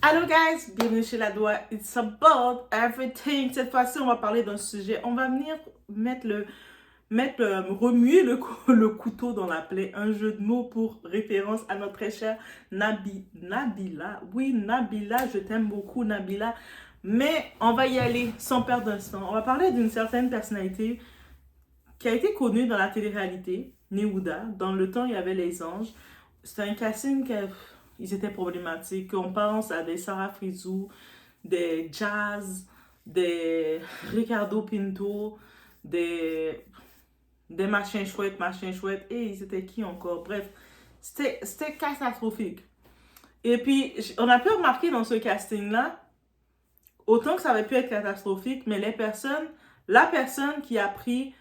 Hello guys, bienvenue chez La Doigt. It's about everything. Cette fois-ci, on va parler d'un sujet. On va venir remuer le couteau dans la plaie. Un jeu de mots pour référence à notre très chère Nabila. Oui, Nabila, je t'aime beaucoup, Nabila. Mais on va y aller sans perdre un temps. On va parler d'une certaine personnalité qui a été connue dans la télé-réalité, Néouda. Dans le temps, il y avait les anges. C'était un casting ils étaient problématiques. On pense à des Sarah Frizou, des Jazz, des Ricardo Pinto, des machins chouettes. Et ils étaient qui encore? Bref, c'était catastrophique. Et puis, on a pu remarquer dans ce casting-là, autant que ça avait pu être catastrophique, mais la personne qui a pris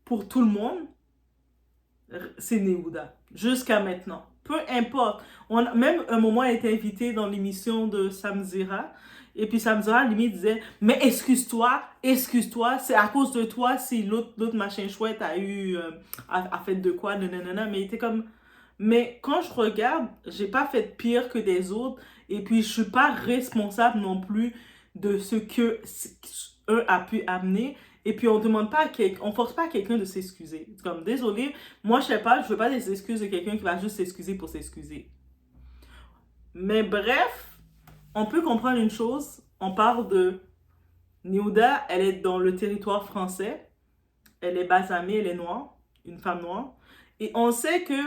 pour tout le monde, c'est Néouda. Jusqu'à maintenant. Peu importe. Même un moment, elle était invitée dans l'émission de Samzira. Et puis Samzira, limite, disait, mais excuse-toi, c'est à cause de toi si l'autre machin chouette a fait de quoi, nanana. Mais il était comme, mais quand je regarde, j'ai pas fait pire que des autres. Et puis, je suis pas responsable non plus de ce que eux a pu amener. Et puis, on force pas quelqu'un de s'excuser. C'est comme, désolé, moi, je veux pas des excuses de quelqu'un qui va juste s'excuser pour s'excuser. Mais bref, on peut comprendre une chose. On parle de Néouda, elle est dans le territoire français. Elle est basamée, elle est noire, une femme noire. Et on sait que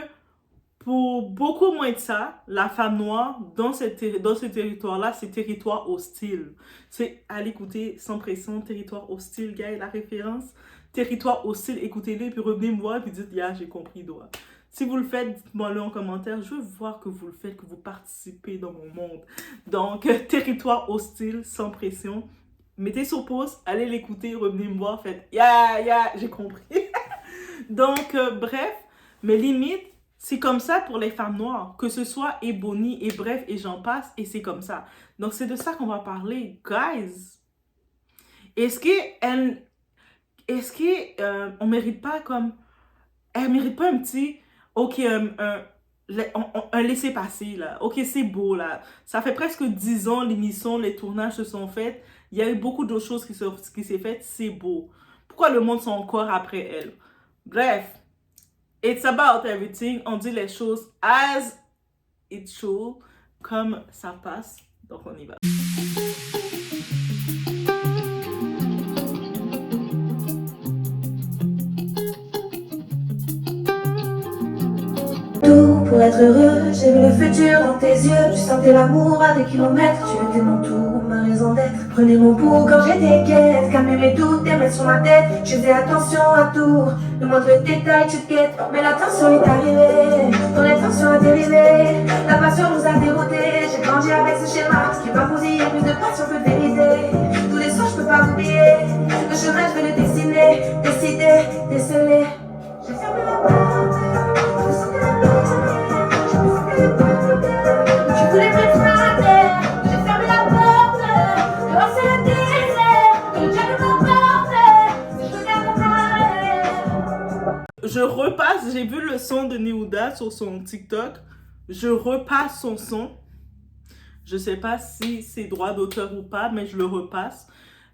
pour beaucoup moins de ça, la femme noire, dans ce territoire-là, c'est territoire hostile. C'est, allez écouter sans pression, territoire hostile, gars, la référence. Territoire hostile, écoutez-le, puis revenez me voir, puis dites, yeah, j'ai compris, doigt. Si vous le faites, dites-moi-le en commentaire. Je veux voir que vous le faites, que vous participez dans mon monde. Donc, territoire hostile, sans pression. Mettez sur pause, allez l'écouter, revenez me voir, faites, j'ai compris. Donc, bref, mes limites, c'est comme ça pour les femmes noires, que ce soit Ebony et bref, et j'en passe, et c'est comme ça. Donc, c'est de ça qu'on va parler. Guys, est-ce on mérite pas comme... Elle mérite pas un petit... Ok, un laisser-passer, là. Ok, c'est beau, là. Ça fait presque 10 ans, l'émission, les tournages se sont faits. Il y a eu beaucoup d'autres choses qui s'est faites. C'est beau. Pourquoi le monde sont encore après elle? Bref. It's about everything. On dit les choses as it should, comme ça passe. Donc on y va. Tout pour être heureux, j'ai vu le futur dans tes yeux. Je sentais l'amour à des kilomètres. Tu étais mon tout, ma raison d'être. Prenez mon pouls quand j'étais quête. Calmez mes doutes et mettre sur ma tête. Je faisais attention à tout. Le moindre détail, tu te guettes. Mais l'attention est arrivée. Ton intention a dérivé. La passion nous a déroutés. J'ai grandi avec ce schéma. Ce qui m'a bousillé, plus de passion que de vérité. Tous les soirs, je peux pas oublier. Le chemin, je vais le dessiner. Décider, déceler. J'ai fermé la porte. Je voulais mettre ma terre, j'ai fermé la porte. Dehors c'est le désert, que Dieu ne m'emporte. Si je regarde en arrière. Je repasse, j'ai vu le son de Néouda sur son TikTok. Je repasse son son. Je sais pas si c'est droit d'auteur ou pas, mais je le repasse.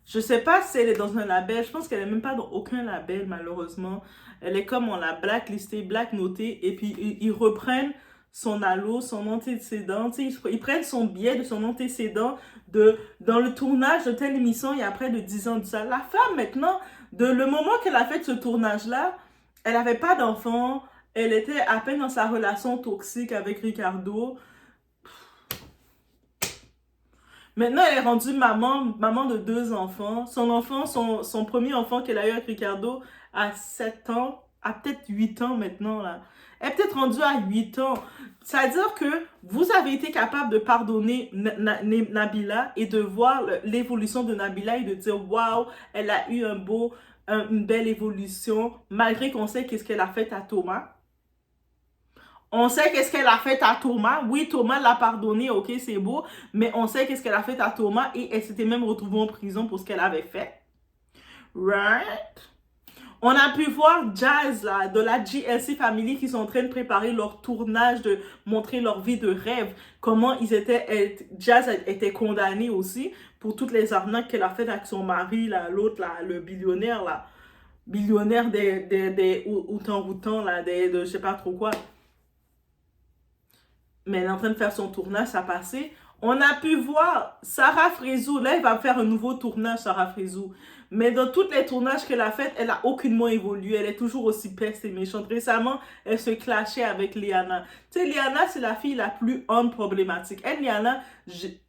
Je sais pas si elle est dans un label. Je pense qu'elle est même pas dans aucun label, malheureusement. Elle est comme on l'a blacklistée, blacknotée. Et puis, ils reprennent son allô, son antécédent. Ils prennent son billet de son antécédent dans le tournage de telle émission il y a près de 10 ans de ça. La femme, maintenant, le moment qu'elle a fait ce tournage-là, elle n'avait pas d'enfant. Elle était à peine dans sa relation toxique avec Ricardo. Maintenant, elle est rendue maman de 2 enfants. Son premier enfant qu'elle a eu avec Ricardo a 7 ans, a peut-être 8 ans maintenant, là. Elle est peut-être rendue à 8 ans. C'est-à-dire que vous avez été capable de pardonner Nabila et de voir l'évolution de Nabila et de dire, waouh, elle a eu une belle évolution, malgré qu'on sait qu'est-ce qu'elle a fait à Thomas. On sait qu'est-ce qu'elle a fait à Thomas. Oui, Thomas l'a pardonné, ok, c'est beau. Mais on sait qu'est-ce qu'elle a fait à Thomas et elle s'était même retrouvée en prison pour ce qu'elle avait fait. Right? On a pu voir Jazz, là, de la GLC Family, qui sont en train de préparer leur tournage, de montrer leur vie de rêve. Comment Jazz était condamnée aussi pour toutes les arnaques qu'elle a faites avec son mari, là, l'autre, là, le billionnaire, là. Billionnaire des outans, là, de je sais pas trop quoi. Mais elle est en train de faire son tournage, ça a passé. On a pu voir Sarah Frézou. Là, elle va faire un nouveau tournage, Sarah Frézou. Mais dans tous les tournages qu'elle a fait, elle a aucunement évolué. Elle est toujours aussi peste et méchante. Récemment, elle se clashait avec Liana. Tu sais, Liana, c'est la fille la plus problématique. Elle, Liana,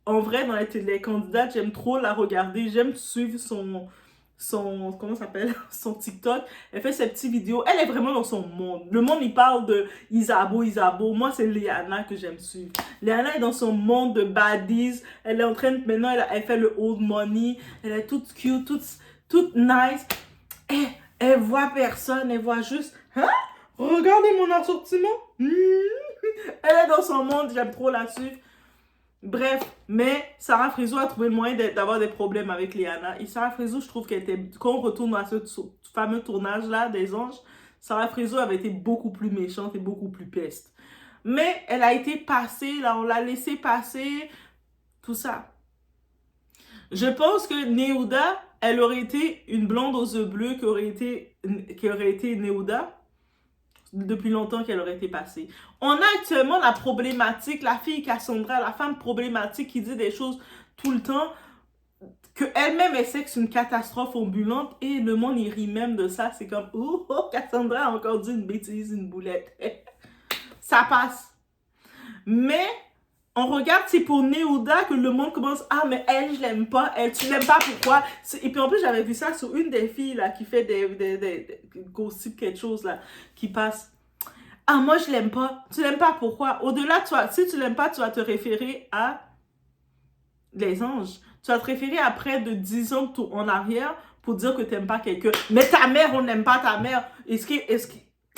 en vrai, dans les candidates, j'aime trop la regarder. J'aime suivre comment ça s'appelle, son TikTok. Elle fait ses petites vidéos. Elle est vraiment dans son monde. Le monde, il parle de Isabeau. Moi, c'est Liana que j'aime suivre. Liana est dans son monde de baddies. Elle est en train de, maintenant, elle fait le old money. Elle est toute cute, toute nice. Elle voit personne. Elle voit juste, hein? Regardez mon assortiment. Elle est dans son monde. J'aime trop la suivre. Bref, mais Sarah Frézou a trouvé le moyen d'avoir des problèmes avec Liana. Et Sarah Frézou, je trouve qu'elle était, quand on retourne à ce fameux tournage-là des anges, Sarah Frézou avait été beaucoup plus méchante et beaucoup plus peste. Mais elle a été passée, là, on l'a laissée passer, tout ça. Je pense que Néouda, elle aurait été une blonde aux yeux bleus qui aurait été Néouda. Depuis longtemps qu'elle aurait été passée. On a actuellement la problématique, la fille Cassandra, la femme problématique qui dit des choses tout le temps, qu'elle-même elle sait que c'est une catastrophe ambulante et le monde y rit même de ça. C'est comme, oh, Cassandra a encore dit une bêtise, une boulette. Ça passe. Mais on regarde, c'est pour Néouda que le monde commence, ah mais elle, je l'aime pas, elle, tu l'aimes pas, pourquoi? Et puis en plus, j'avais vu ça sur une des filles là qui fait des gossip quelque chose là, qui passe. Ah moi je l'aime pas, tu l'aimes pas, pourquoi? Au-delà, si tu l'aimes pas, tu vas te référer à les anges. Tu vas te référer à près de 10 ans en arrière pour dire que tu n'aimes pas quelqu'un. Mais ta mère, on n'aime pas ta mère.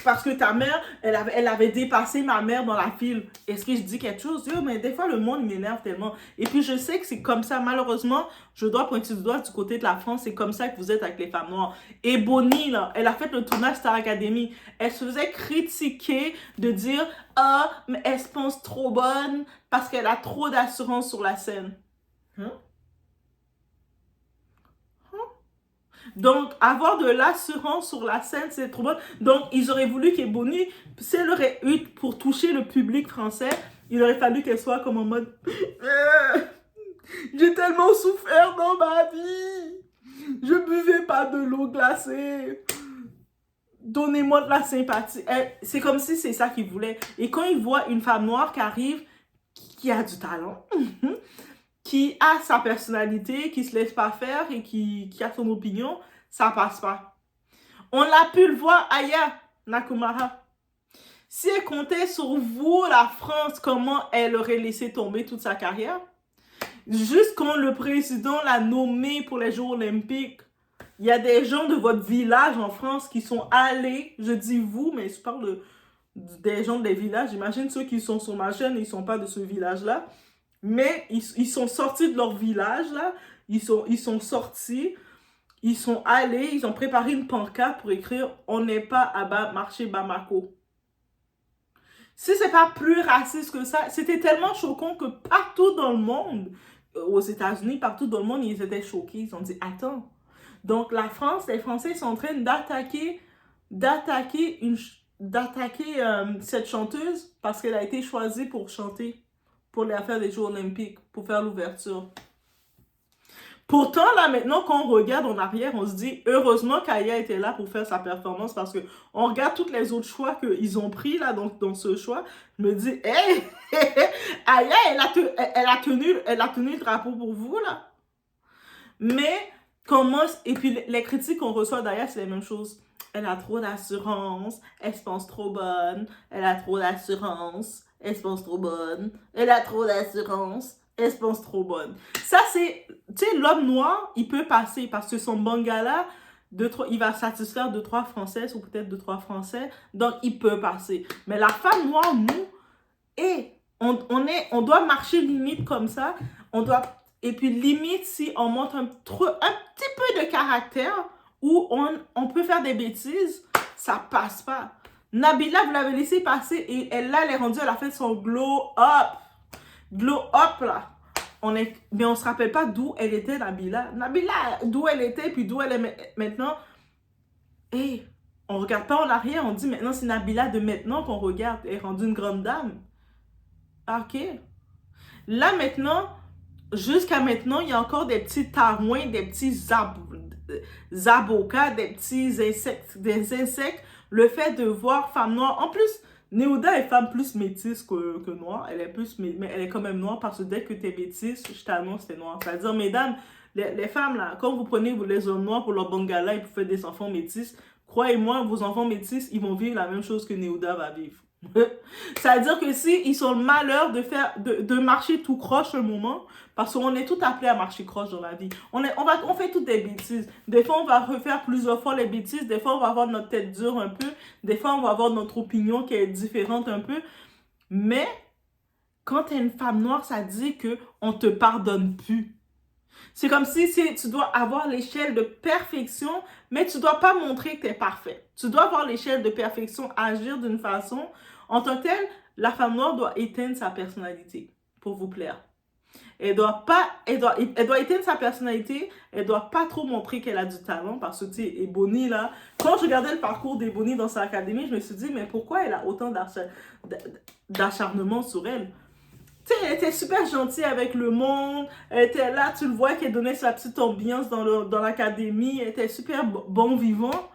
Parce que ta mère, elle avait dépassé ma mère dans la file. Est-ce que je dis quelque chose? Yo, mais des fois, le monde m'énerve tellement. Et puis, je sais que c'est comme ça. Malheureusement, je dois pointer du doigt du côté de la France. C'est comme ça que vous êtes avec les femmes noires. Et Bonnie, là, elle a fait le tournage Star Academy. Elle se faisait critiquer de dire « Ah, mais elle se pense trop bonne parce qu'elle a trop d'assurance sur la scène. Hein? » Donc, avoir de l'assurance sur la scène, c'est trop bon. Donc, ils auraient voulu qu'Ebony, si elle aurait eu pour toucher le public français, il aurait fallu qu'elle soit comme en mode j'ai tellement souffert dans ma vie. Je buvais pas de l'eau glacée. Donnez-moi de la sympathie. C'est comme si c'est ça qu'ils voulaient. Et quand ils voient une femme noire qui arrive, qui a du talent, qui a sa personnalité, qui se laisse pas faire et qui a son opinion, ça passe pas. On l'a pu le voir, Aya Nakamura. Si elle comptait sur vous, la France, comment elle aurait laissé tomber toute sa carrière? Juste quand le président l'a nommé pour les Jeux Olympiques, il y a des gens de votre village en France qui sont allés, je dis vous, mais je parle des gens des villages, j'imagine ceux qui sont sur ma chaîne, ils sont pas de ce village-là. Mais ils sont sortis de leur village, là. Ils sont sortis. Ils sont allés. Ils ont préparé une pancarte pour écrire « On n'est pas à marché Bamako ». Si c'est pas plus raciste que ça, c'était tellement choquant que partout dans le monde, aux États-Unis, partout dans le monde, ils étaient choqués. Ils ont dit « Attends. » Donc la France, les Français sont en train d'attaquer cette chanteuse parce qu'elle a été choisie pour chanter pour les affaires des Jeux Olympiques, pour faire l'ouverture. Pourtant, là, maintenant, quand on regarde en arrière, on se dit, heureusement qu'Aya était là pour faire sa performance, parce qu'on regarde tous les autres choix qu'ils ont pris, là, dans ce choix, je me dis, hey, Aya, elle a tenu le drapeau pour vous, là. Mais, et puis les critiques qu'on reçoit d'Aya, c'est la même chose. Elle a trop d'assurance, elle se pense trop bonne, elle a trop d'assurance, elle se pense trop bonne, elle a trop d'assurance, elle se pense trop bonne. Ça, c'est, tu sais, l'homme noir, il peut passer parce que son bangala, il va satisfaire 2-3 Françaises ou peut-être 2-3 Français, donc il peut passer. Mais la femme noire, nous, on doit marcher limite comme ça, et puis limite si on montre un petit peu de caractère, où on peut faire des bêtises, ça passe pas. Nabila, vous l'avez laissé passer et elle est rendue, elle a fait son glow up. Glow up, là. Mais on se rappelle pas d'où elle était, Nabila. Nabila, d'où elle était, puis d'où elle est maintenant. Et on regarde pas en arrière, on dit maintenant c'est Nabila de maintenant qu'on regarde. Elle est rendue une grande dame. Ok. Là, maintenant, jusqu'à maintenant, il y a encore des petits tarouins, des petits zabocas, des petits insectes, le fait de voir femme noire. En plus, Néouda est femme plus métisse que noire. Elle est plus, mais elle est quand même noire parce que dès que tu es métisse, je t'annonce, t'es noire. C'est-à-dire, mesdames, les femmes, là, quand vous prenez les hommes noirs pour leur bangala et vous faites des enfants métis, croyez-moi, vos enfants métis, ils vont vivre la même chose que Néouda va vivre. C'est-à-dire que si ils ont le malheur de marcher tout croche un moment, parce qu'on est tout appelé à marcher croche dans la vie. On fait toutes des bêtises. Des fois, on va refaire plusieurs fois les bêtises. Des fois, on va avoir notre tête dure un peu. Des fois, on va avoir notre opinion qui est différente un peu. Mais, quand tu es une femme noire, ça dit qu'on ne te pardonne plus. C'est comme si tu dois avoir l'échelle de perfection, mais tu ne dois pas montrer que tu es parfait. Tu dois avoir l'échelle de perfection, agir d'une façon. En tant que telle, la femme noire doit éteindre sa personnalité pour vous plaire. Elle doit éteindre sa personnalité, elle doit pas trop montrer qu'elle a du talent, parce que, tu sais, Ebony, là, quand je regardais le parcours d'Ebony dans sa académie, je me suis dit, mais pourquoi elle a autant d'acharnement sur elle? Tu sais, elle était super gentille avec le monde, elle était là, tu le vois qu'elle donnait sa petite ambiance dans l'académie, elle était super bon vivant.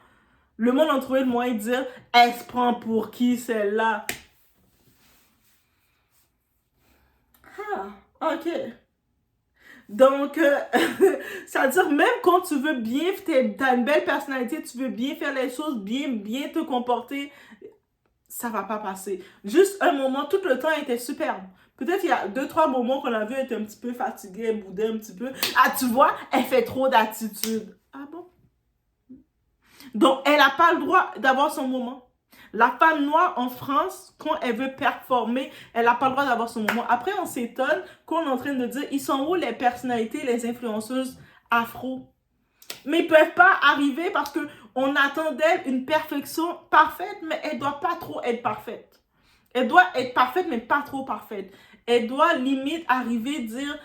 Le monde en trouvait le moyen de dire, elle se prend pour qui celle-là? Ah, ok. Donc, ça veut dire, même quand tu veux bien, t'as une belle personnalité, tu veux bien faire les choses, bien te comporter, ça va pas passer. Juste un moment, tout le temps était superbe. Peut-être il y a 2-3 moments qu'on a vu, elle était un petit peu fatiguée, elle boudait un petit peu. Ah, tu vois, elle fait trop d'attitude. Ah bon? Donc, elle n'a pas le droit d'avoir son moment. La femme noire en France, quand elle veut performer, elle n'a pas le droit d'avoir son moment. Après, on s'étonne qu'on est en train de dire, ils sont où les personnalités, les influenceuses afro? Mais ils ne peuvent pas arriver parce qu'on attend d'elle une perfection parfaite, mais elle ne doit pas trop être parfaite. Elle doit être parfaite, mais pas trop parfaite. Elle doit limite arriver, dire,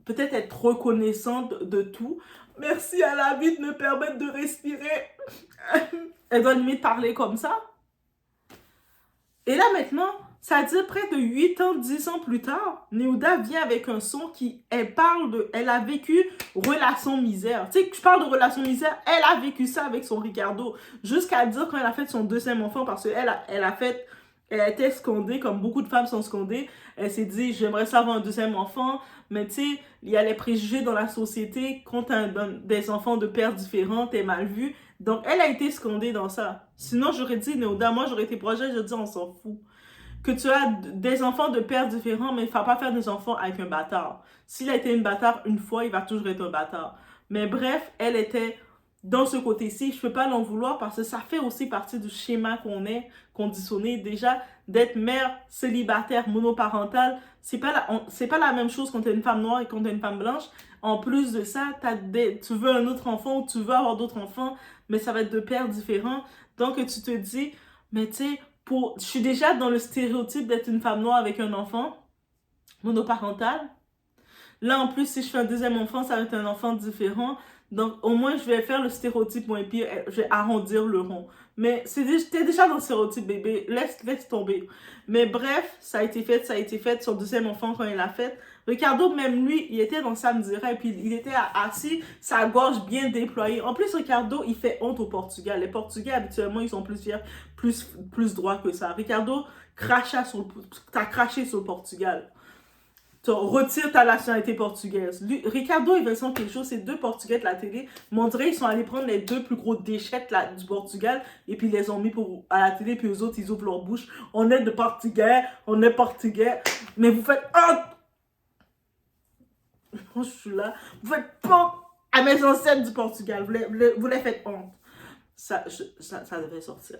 peut-être être reconnaissante de tout. Merci à la vie de me permettre de respirer. Elle doit limite parler comme ça. Et là maintenant, ça dit près de 8 ans, 10 ans plus tard, Néouda vient avec un son qui, elle a vécu relation misère. Tu sais, que je parle de relation misère, elle a vécu ça avec son Ricardo. Jusqu'à dire quand elle a fait son deuxième enfant, parce qu'elle elle a été scandée, comme beaucoup de femmes sont scandées. Elle s'est dit, j'aimerais ça avoir un deuxième enfant. Mais tu sais, il y a les préjugés dans la société. Quand tu as des enfants de pères différents, t'es mal vu. Donc, elle a été scandée dans ça. Sinon, j'aurais dit, Néouda, moi, j'aurais été projet, je dis, on s'en fout. Que tu as des enfants de pères différents, mais il ne faut pas faire des enfants avec un bâtard. S'il a été un bâtard une fois, il va toujours être un bâtard. Mais bref, elle était dans ce côté-ci. Je ne peux pas l'en vouloir parce que ça fait aussi partie du schéma qu'on est conditionné. Déjà, d'être mère célibataire, monoparentale, c'est pas la même chose quand tu es une femme noire et quand tu es une femme blanche. En plus de ça, tu veux un autre enfant ou tu veux avoir d'autres enfants, mais ça va être de pères différents. Donc, tu te dis, mais tu sais, je suis déjà dans le stéréotype d'être une femme noire avec un enfant monoparental. Là, en plus, si je fais un deuxième enfant, ça va être un enfant différent. Donc, au moins, je vais faire le stéréotype moins pire. Je vais arrondir le rond. Mais t'es déjà dans le stéréotype, bébé. Laisse tomber. Mais bref, ça a été fait. Son deuxième enfant, quand il l'a fait. Ricardo, même lui, il était dans sa et puis il était assis, sa gorge bien déployée. En plus, Ricardo, il fait honte au Portugal. Les Portugais, habituellement, ils sont plus fiers, plus droits que ça. Ricardo, t'as craché sur le Portugal. Retire ta nationalité portugaise. Ricardo et Vincent Queijo, c'est deux Portugais de la télé. Montré, ils sont allés prendre les deux plus gros déchettes du Portugal et puis ils les ont mis à la télé, puis eux autres, ils ouvrent leur bouche. On est Portugais. Mais vous faites honte! Je suis là. Vous faites honte à mes ancêtres du Portugal. Vous les faites honte. ça devait sortir.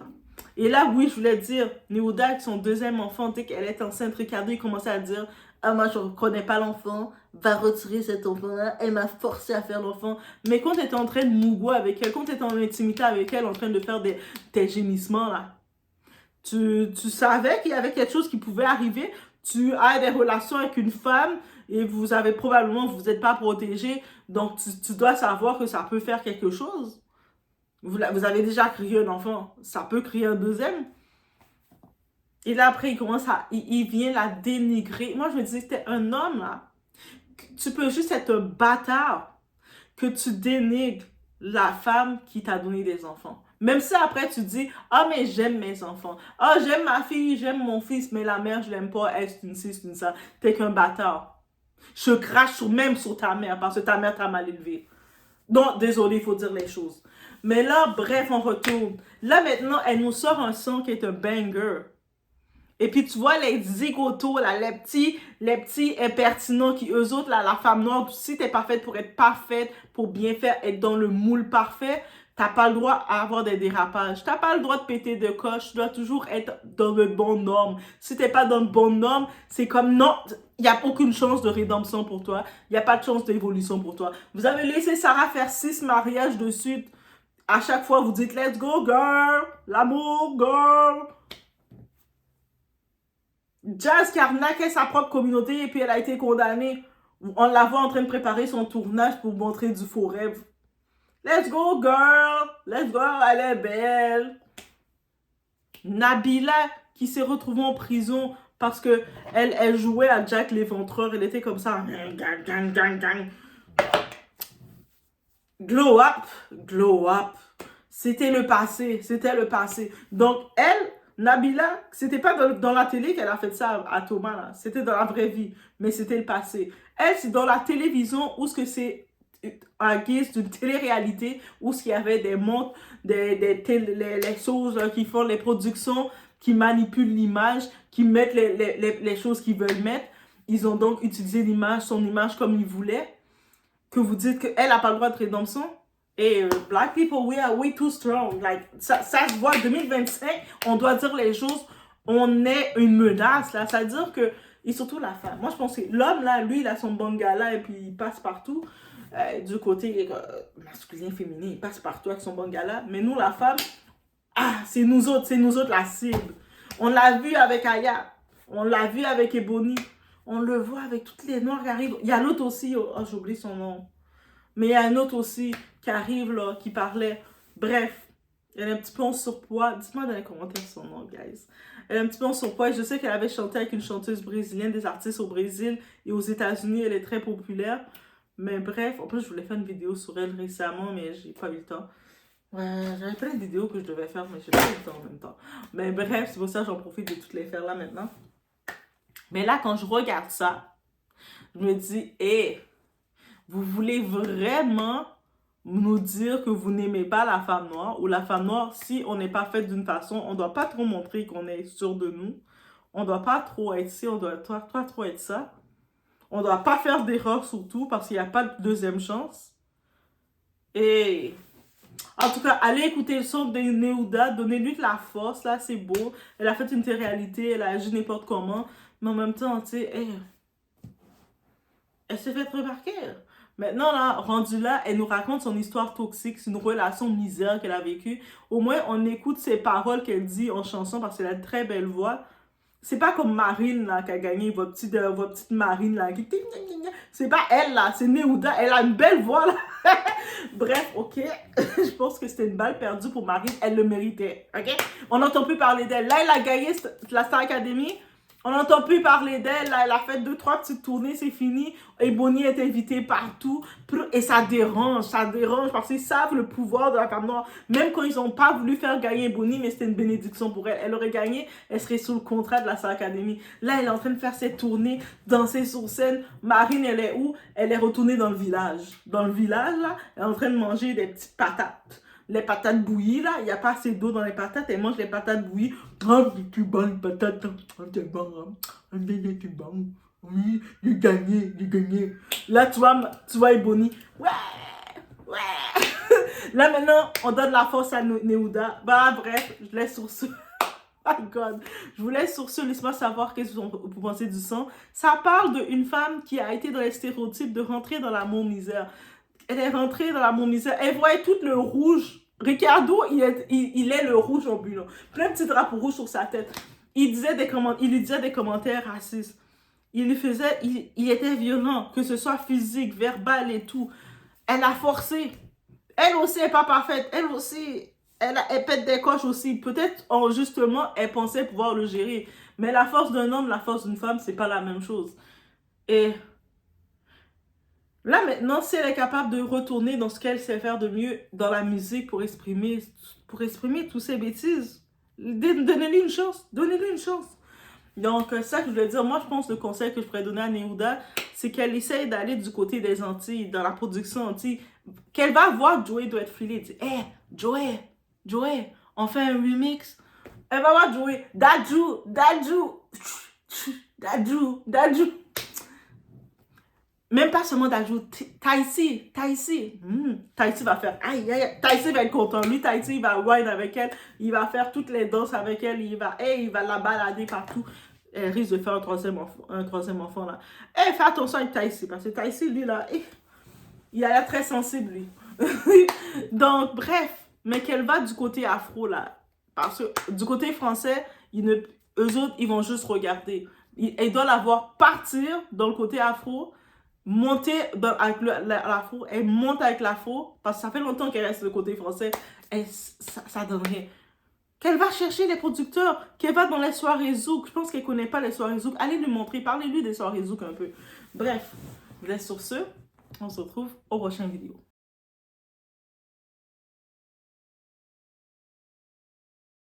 Et là, oui, je voulais dire, Néouda, avec son deuxième enfant, dès qu'elle est enceinte, Ricardo, il commençait à dire, ah, moi, je ne reconnais pas l'enfant, va retirer cet enfant-là, elle m'a forcé à faire l'enfant. Mais quand tu étais en train de mouvoir avec elle, quand tu étais en intimité avec elle, en train de faire tes gémissements, là, tu savais qu'il y avait quelque chose qui pouvait arriver, tu as des relations avec une femme, et vous avez probablement, vous n'êtes pas protégé, donc tu dois savoir que ça peut faire quelque chose. Vous avez déjà créé un enfant, ça peut créer un deuxième. Et là, après, il vient la dénigrer. Moi, je me disais, c'était un homme, là. Tu peux juste être un bâtard que tu dénigres la femme qui t'a donné des enfants. Même si après, tu dis, ah, mais j'aime mes enfants. Ah, j'aime ma fille, j'aime mon fils, mais la mère, je l'aime pas. Elle, c'est une ci, c'est une ça. T'es qu'un bâtard. Je crache même sur ta mère parce que ta mère t'a mal élevé. Donc, désolé, il faut dire les choses. Mais là, bref, on retourne. Là, maintenant, elle nous sort un son qui est un banger. Et puis, tu vois, les zigotos, là, les petits impertinents qui, eux autres, là, la femme noire, si t'es parfaite pour être parfaite, pour bien faire, être dans le moule parfait, t'as pas le droit à avoir des dérapages. T'as pas le droit de péter de coche. Tu dois toujours être dans le bon norme. Si t'es pas dans le bon norme, c'est comme non, il n'y a aucune chance de rédemption pour toi. Il n'y a pas de chance d'évolution pour toi. Vous avez laissé Sarah faire 6 mariages de suite. À chaque fois, vous dites, let's go, girl. L'amour, girl. Jazz qui arnaquait sa propre communauté et puis elle a été condamnée. On la voit en train de préparer son tournage pour montrer du faux rêve. Let's go, girl! Let's go, elle est belle! Nabila qui s'est retrouvée en prison parce que elle jouait à Jack l'Éventreur. Elle était comme ça. Gang, gang, gang, gang. Glow up! Glow up! C'était le passé. C'était le passé. Donc, elle, Nabila, c'était pas dans la télé qu'elle a fait ça à Thomas, là. C'était dans la vraie vie. Mais c'était le passé. Elle, c'est dans la télévision où ce que c'est en guise d'une télé-réalité où il y avait des montres, les choses qui font les productions, qui manipulent l'image, qui mettent les choses qu'ils veulent mettre. Ils ont donc utilisé l'image, son image comme ils voulaient. Que vous dites qu'elle n'a pas le droit de rédemption. Et black people, we are way too strong. Like, ça se voit, 2025, on doit dire les choses. On est une menace, là. Ça veut dire que, et surtout la femme. Moi, je pense que l'homme, là, lui, il a son bangala et puis il passe partout. Du côté masculin, féminin, il passe partout avec son bangala. Mais nous, la femme, c'est nous autres la cible. On l'a vu avec Aya, on l'a vu avec Ebony, on le voit avec toutes les noirs qui arrivent. Il y a l'autre aussi, oh, j'oublie son nom. Mais il y a un autre aussi qui arrive là, qui parlait. Bref, elle est un petit peu en surpoids. Dites-moi dans les commentaires son nom, guys. Elle est un petit peu en surpoids. Je sais qu'elle avait chanté avec une chanteuse brésilienne, des artistes au Brésil et aux États-Unis. Elle est très populaire. Mais bref, en plus, je voulais faire une vidéo sur elle récemment, mais j'ai pas eu le temps. Ouais, j'avais plein de vidéos que je devais faire, mais j'ai pas eu le temps en même temps. Mais bref, c'est pour ça que j'en profite de toutes les faire là maintenant. Mais là, quand je regarde ça, je me dis, hé, vous voulez vraiment nous dire que vous n'aimez pas la femme noire, ou la femme noire, si on n'est pas fait d'une façon, on ne doit pas trop montrer qu'on est sûr de nous. On ne doit pas trop être ci, on doit pas trop être ça. On ne doit pas faire d'erreur surtout parce qu'il n'y a pas de deuxième chance. Et en tout cas, allez écouter le son de Néouda, donnez-lui de la force, là, c'est beau. Elle a fait une télé-réalité, elle a agi n'importe comment. Mais en même temps, tu sais, elle s'est fait remarquer. Maintenant, là, rendue là, elle nous raconte son histoire toxique, c'est une relation misère qu'elle a vécue. Au moins, on écoute ses paroles qu'elle dit en chanson parce qu'elle a une très belle voix. C'est pas comme Marine, là, qui a gagné, votre petite Marine, là, qui... C'est pas elle, là, c'est Néouda. Elle a une belle voix, là. Bref, ok. Je pense que c'était une balle perdue pour Marine. Elle le méritait, ok? On n'entend plus parler d'elle. Là, elle a gagné la Star Academy. On n'entend plus parler d'elle. Là, elle a fait 2-3 petites tournées, c'est fini. Ebony est invitée partout. Et ça dérange parce qu'ils savent le pouvoir de la femme noire. Même quand ils n'ont pas voulu faire gagner Ebony, mais c'était une bénédiction pour elle. Elle aurait gagné, elle serait sous le contrat de la Star Academy. Là, elle est en train de faire ses tournées, danser sur scène. Marine, elle est où? Elle est retournée dans le village. Dans le village, là, elle est en train de manger des petites patates. Les patates bouillies, là, il n'y a pas assez d'eau dans les patates. Elle mange les patates bouillies. Oh, c'est bon, les patates. C'est bon, c'est bon. Oui, j'ai gagné. Là, tu vois Ebony. Ouais. Là, maintenant, on donne la force à Néouda. Bah, bref, je laisse sur ce. Oh my God. Je vous laisse sur ce. Laissez-moi savoir qu'est-ce que vous pensez du son. Ça parle d'une femme qui a été dans les stéréotypes de rentrer dans l'amour misère. Elle est rentrée dans l'amour misère. Elle voyait tout le rouge. Ricardo, il est le rouge ambulant. Plein de petits drapeaux rouges sur sa tête. Il lui disait des commentaires racistes. Il était violent, que ce soit physique, verbal et tout. Elle a forcé. Elle aussi n'est pas parfaite. Elle aussi, elle pète des coches aussi. Peut-être, justement, elle pensait pouvoir le gérer. Mais la force d'un homme, la force d'une femme, c'est pas la même chose. Et là, maintenant, si elle est capable de retourner dans ce qu'elle sait faire de mieux dans la musique pour exprimer toutes ces bêtises, donnez-lui une chance. Donnez-lui une chance. Donc, ça que je voulais dire, moi, je pense que le conseil que je pourrais donner à Néouda, c'est qu'elle essaye d'aller du côté des Antilles, dans la production Antilles, qu'elle va voir Joey doit être filé. Elle dit, hey, Joey, on fait un remix. Elle va voir Joey, Dadju. Même pas seulement Dadju, Taïsi. Taïsi va faire, aïe. Taïsi va être content. Lui, Taïsi, il va wine avec elle. Il va faire toutes les danses avec elle. Il va la balader partout. Elle risque de faire un troisième enfant là. Fais attention avec Taïsi. Parce que Taïsi, lui, là, il a l'air très sensible, lui. Donc, bref. Mais qu'elle va du côté afro, là. Parce que du côté français, eux autres, ils vont juste regarder. Ils doivent la voir partir dans le côté afro, monter avec l'afro, elle monte avec l'afro, parce que ça fait longtemps qu'elle reste le côté français, et ça donne rien. Qu'elle va chercher les producteurs, qu'elle va dans les soirées zouk. Je pense qu'elle ne connaît pas les soirées zouk. Allez lui montrer, parlez-lui des soirées zouk un peu. Bref, je vous laisse sur ce. On se retrouve au prochain vidéo.